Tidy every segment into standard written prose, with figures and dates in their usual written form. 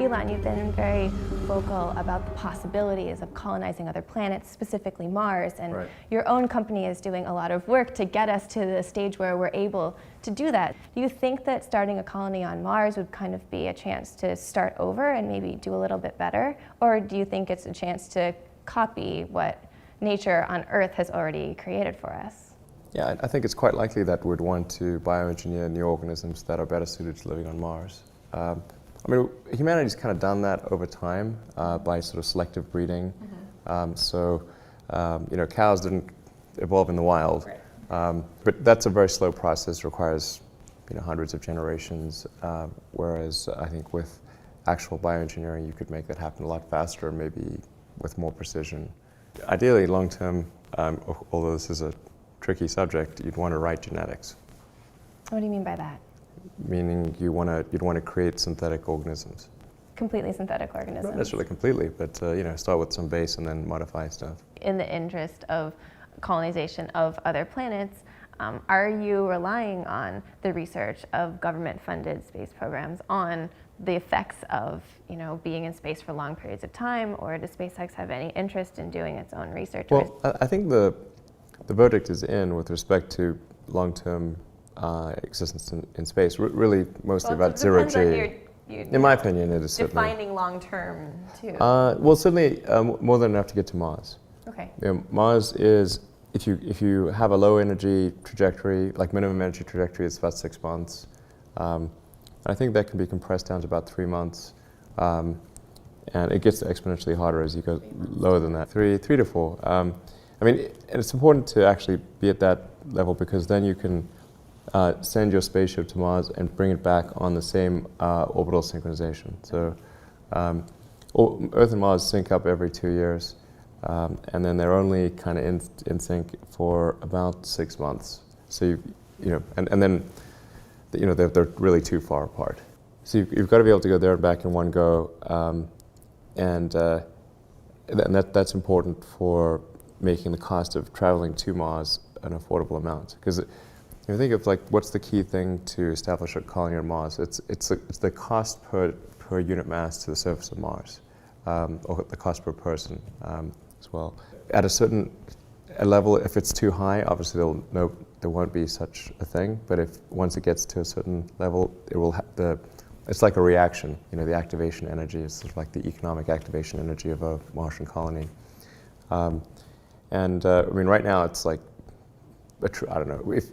Elon, you've been very vocal about the possibilities of colonizing other planets, specifically Mars, and Right. your own company is doing a lot of work to get us to the stage where we're able to do that. Do you think that starting a colony on Mars would kind of be a chance to start over and maybe do a little bit better? Or do you think it's a chance to copy what nature on Earth has already created for us? Yeah, I think it's quite likely that we'd want to bioengineer new organisms that are better suited to living on Mars. I mean, humanity's kind of done that over time by sort of selective breeding. Cows didn't evolve in the wild, Right. But that's a very slow process, requires hundreds of generations, whereas I think with actual bioengineering you could make that happen a lot faster, maybe with more precision. Ideally, long term, although this is a tricky subject, you'd want to write genetics. What do you mean by that? Meaning you'd want to create synthetic organisms. Completely synthetic organisms? Not necessarily completely, but start with some base and then modify stuff. In the interest of colonization of other planets, are you relying on the research of government-funded space programs on the effects of being in space for long periods of time, or does SpaceX have any interest in doing its own research? Well, I think the verdict is in with respect to long-term existence in space, really mostly about zero G. In my opinion, it is certainly. Defining long-term, too. Well, certainly more than enough to get to Mars. Okay. Mars is, if you have a low energy trajectory, like minimum energy trajectory, it's about 6 months. I think that can be compressed down to about 3 months. And it gets exponentially harder as you go lower than that, three to four. And it's important to actually be at that level because then you can send your spaceship to Mars and bring it back on the same orbital synchronization. So Earth and Mars sync up every 2 years, and then they're only kind of in sync for about 6 months. So and then they're really too far apart. So you've got to be able to go there and back in one go, and that's important for making the cost of traveling to Mars an affordable amount. Because if you think of what's the key thing to establish a colony on Mars, it's the cost per unit mass to the surface of Mars, or the cost per person as well. At a certain level, if it's too high, obviously there won't be such a thing. But once it gets to a certain level, it will it's like a reaction. The activation energy is sort of like the economic activation energy of a Martian colony. Right now it's like, I don't know, if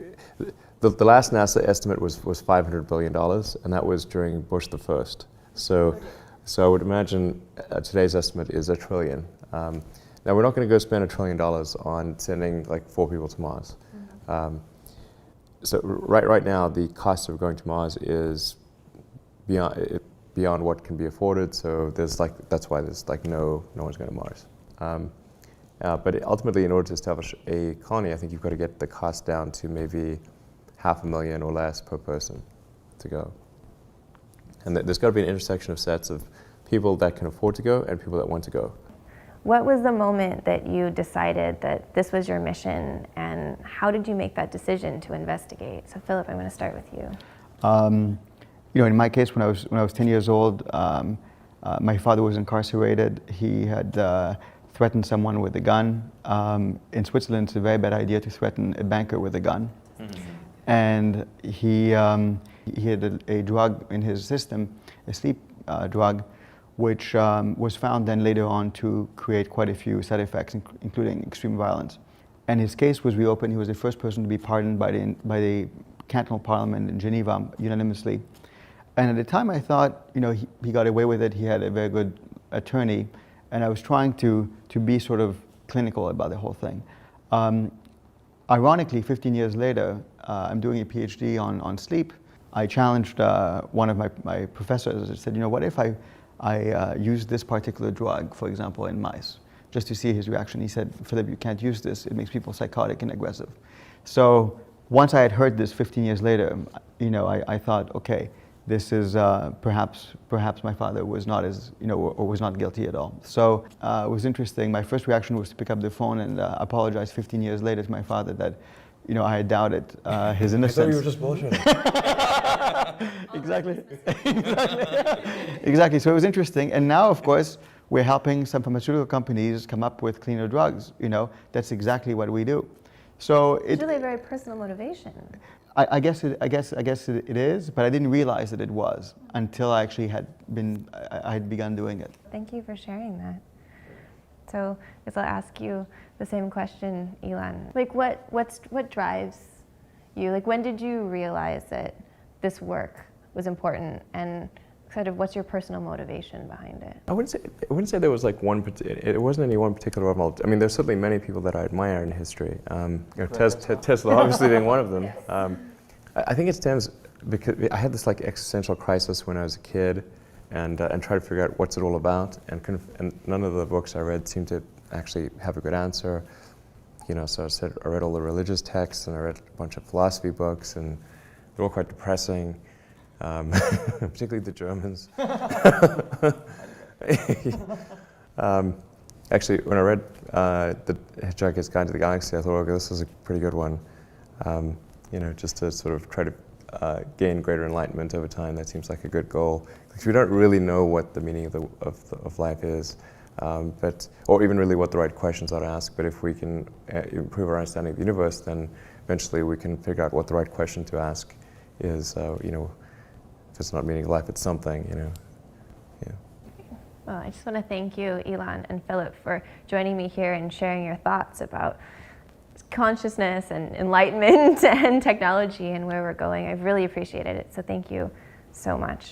the last NASA estimate was $500 billion, and that was during Bush the First. So I would imagine today's estimate is $1 trillion. Now we're not going to go spend $1 trillion on sending 4 people to Mars. So right now the cost of going to Mars is beyond what can be afforded. So that's why there's no one's going to Mars. But ultimately, in order to establish a colony, I think you've got to get the cost down to maybe $500,000 or less per person to go. And there's got to be an intersection of sets of people that can afford to go and people that want to go. What was the moment that you decided that this was your mission, and how did you make that decision to investigate? So Philip, I'm going to start with you. In my case, when I was 10 years old, my father was incarcerated. He had threatened someone with a gun. In Switzerland, it's a very bad idea to threaten a banker with a gun. Mm-hmm. And he had a drug in his system, a sleep drug, which was found then later on to create quite a few side effects, including extreme violence. And his case was reopened. He was the first person to be pardoned by the cantonal parliament in Geneva unanimously. And at the time I thought, he got away with it. He had a very good attorney. And I was trying to be sort of clinical about the whole thing. Ironically, 15 years later, I'm doing a PhD on sleep. I challenged one of my professors. I said, what if I use this particular drug, for example, in mice, just to see his reaction? He said, Philip, you can't use this. It makes people psychotic and aggressive. So once I had heard this 15 years later, I thought, okay, this is perhaps my father was not or was not guilty at all. So it was interesting. My first reaction was to pick up the phone and apologize 15 years later to my father that you know, I doubted his I innocence. thought you were just bullshitting. Exactly. Exactly. So it was interesting. And now, of course, we're helping some pharmaceutical companies come up with cleaner drugs. You know, that's exactly what we do. So It's really a very personal motivation. I guess it is, but I didn't realize that it was until I actually I had begun doing it. Thank you for sharing that. So I guess I'll ask you the same question, Elon. Like, what drives you? Like, when did you realize that this work was important, and sort of what's your personal motivation behind it? I wouldn't say there was like it wasn't any one particular role model. I mean, there's certainly many people that I admire in history. You know, Tesla obviously being one of them. Yes. I think it stems because I had this like existential crisis when I was a kid, and tried to figure out what's it all about, and none of the books I read seemed to actually have a good answer. You know, so I read all the religious texts, and I read a bunch of philosophy books, and they're all quite depressing. Particularly the Germans. Actually, when I read The Hitchhiker's Guide to the Galaxy, I thought, okay, this is a pretty good one. You know, just to sort of try to gain greater enlightenment over time. That seems like a good goal. Because we don't really know what the meaning of life is, or even really what the right questions are to ask. But if we can improve our understanding of the universe, then eventually we can figure out what the right question to ask is. You know. If it's not meaning of life, it's something, you know. Yeah. Well, I just want to thank you, Elon and Philip, for joining me here and sharing your thoughts about consciousness and enlightenment and technology and where we're going. I've really appreciated it, so thank you so much.